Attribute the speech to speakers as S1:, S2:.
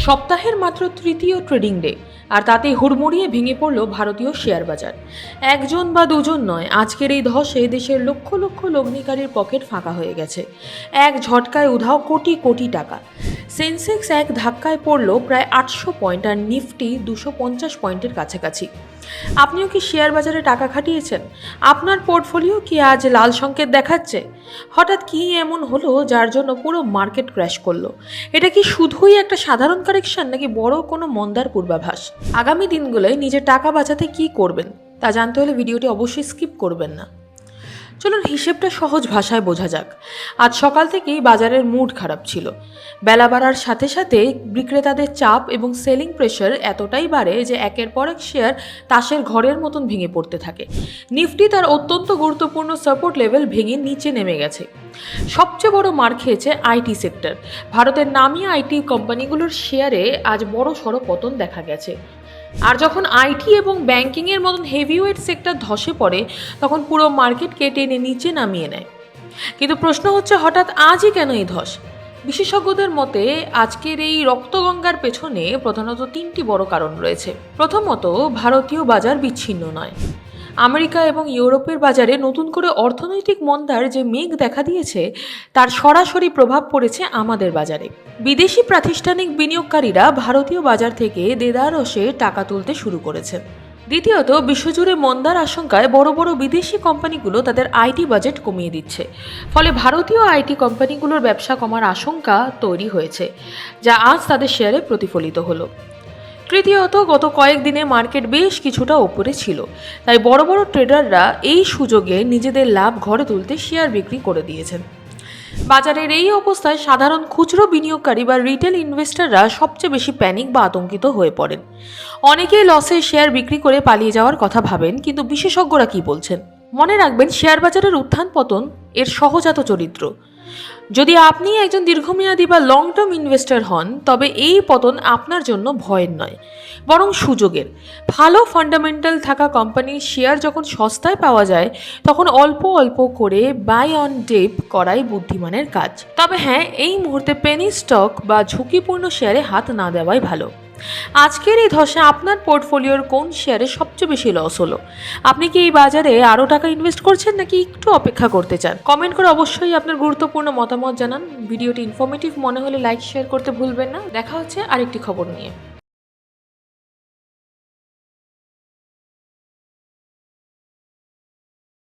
S1: সপ্তাহের মাত্র তৃতীয় ট্রেডিং ডে আর তাতেই হুড়মুড়িয়ে ভেঙে পড়ল ভারতীয় শেয়ার বাজার। একজন বা দুজন নয়, আজকের এই ধসে দেশের লক্ষ লক্ষ লগ্নিকারীর পকেট ফাঁকা হয়ে গেছে। এক ঝটকায় উধাও কোটি কোটি টাকা। সেন্সেক্স এক ধাক্কায় পড়ল প্রায় 800 পয়েন্ট আর নিফটি 250 পয়েন্টের কাছাকাছি। আপনিও কি শেয়ার বাজারে টাকা খাটিয়েছেন? আপনার পোর্টফোলিও কি আজ লাল সংকেত দেখাচ্ছে? হঠাৎ কি এমন হলো যার জন্য পুরো মার্কেট ক্র্যাশ করলো? এটা কি শুধুই একটা সাধারণ কারেকশন নাকি বড় কোনো মন্দার পূর্বাভাস? আগামী দিনগুলোয় নিজের টাকা বাঁচাতে কি করবেন তা জানতে হলে ভিডিওটি অবশ্যই স্কিপ করবেন না। চলুন হিসেবটা সহজ ভাষায় বোঝা যাক। আজ সকাল থেকেই বাজারের মুড খারাপ ছিল। বেলা বাড়ার সাথে সাথে বিক্রেতাদের চাপ এবং সেলিং প্রেশার এতটাই বাড়ে যে একের পর এক শেয়ার তাসের ঘরের মতন ভেঙে পড়তে থাকে। নিফটি তার অত্যন্ত গুরুত্বপূর্ণ সাপোর্ট লেভেল ভেঙে নিচে নেমে গেছে। সবচেয়ে বড় মার খেয়েছে আইটি সেক্টর। ভারতের নামী আইটি কোম্পানিগুলোর শেয়ারে আজ বড় সড়ো পতন দেখা গেছে। আর যখন আইটি এবং ব্যাংকিংয়ের মতন হেভিওয়েট সেক্টর ধসে পড়ে তখন পুরো মার্কেটকে টেনে নিচে নামিয়ে নেয়। কিন্তু প্রশ্ন হচ্ছে, হঠাৎ আজই কেন এই ধস? বিশেষজ্ঞদের মতে আজকের এই রক্তগঙ্গার পেছনে প্রধানত তিনটি বড় কারণ রয়েছে। প্রথমত, ভারতীয় বাজার বিচ্ছিন্ন নয়। আমেরিকা এবং ইউরোপের বাজারে নতুন করে অর্থনৈতিক মন্দার যে মেঘ দেখা দিয়েছে তার সরাসরি প্রভাব পড়েছে আমাদের বাজারে। বিদেশি প্রাতিষ্ঠানিক বিনিয়োগকারীরা ভারতীয় বাজার থেকে দেদারসে টাকা তুলতে শুরু করেছেন। দ্বিতীয়ত, বিশ্বজুড়ে মন্দার আশঙ্কায় বড় বড় বিদেশি কোম্পানিগুলো তাদের আইটি বাজেট কমিয়ে দিচ্ছে। ফলে ভারতীয় আইটি কোম্পানিগুলোর ব্যবসা কমার আশঙ্কা তৈরি হয়েছে, যা আজ তাদের শেয়ারে প্রতিফলিত হলো। তৃতীয়ত, গত কয়েকদিনে মার্কেট বেশ কিছুটা ওপরে ছিল, তাই বড় বড় ট্রেডাররা এই সুযোগে নিজেদের লাভ ঘরে তুলতে শেয়ার বিক্রি করে দিয়েছেন। বাজারের এই অবস্থায় সাধারণ খুচরো বিনিয়োগকারী বা রিটেল ইনভেস্টররা সবচেয়ে বেশি প্যানিক বা আতঙ্কিত হয়ে পড়েন। অনেকেই লসে শেয়ার বিক্রি করে পালিয়ে যাওয়ার কথা ভাবেন, কিন্তু বিশেষজ্ঞরা কি বলছেন? মনে রাখবেন, শেয়ার বাজারের উত্থান পতন এর সহজাত চরিত্র। যদি আপনি একজন দীর্ঘমেয়াদী বা লং টার্ম ইনভেস্টর হন, তবে এই পতন আপনার জন্য ভয়ের নয়, বরং সুযোগের। ভালো ফান্ডামেন্টাল থাকা কোম্পানির শেয়ার যখন সস্তায় পাওয়া যায় তখন অল্প অল্প করে বাই অন ডিপ করাই বুদ্ধিমানের কাজ। তবে হ্যাঁ, এই মুহূর্তে পেনি স্টক বা ঝুঁকিপূর্ণ শেয়ারে হাত না দেওয়াই ভালো। আজকের এই ধসে আপনার পোর্টফোলিওর কোন শেয়ারে সবচেয়ে বেশি লস হলো? আপনি কি এই বাজারে আরও টাকা ইনভেস্ট করছেন নাকি একটু অপেক্ষা করতে চান? কমেন্ট করে অবশ্যই আপনার গুরুত্বপূর্ণ মতামত জানান। ভিডিওটি ইনফরমেটিভ মনে হলে লাইক শেয়ার করতে ভুলবেন না। দেখা হচ্ছে আরেকটি খবর নিয়ে।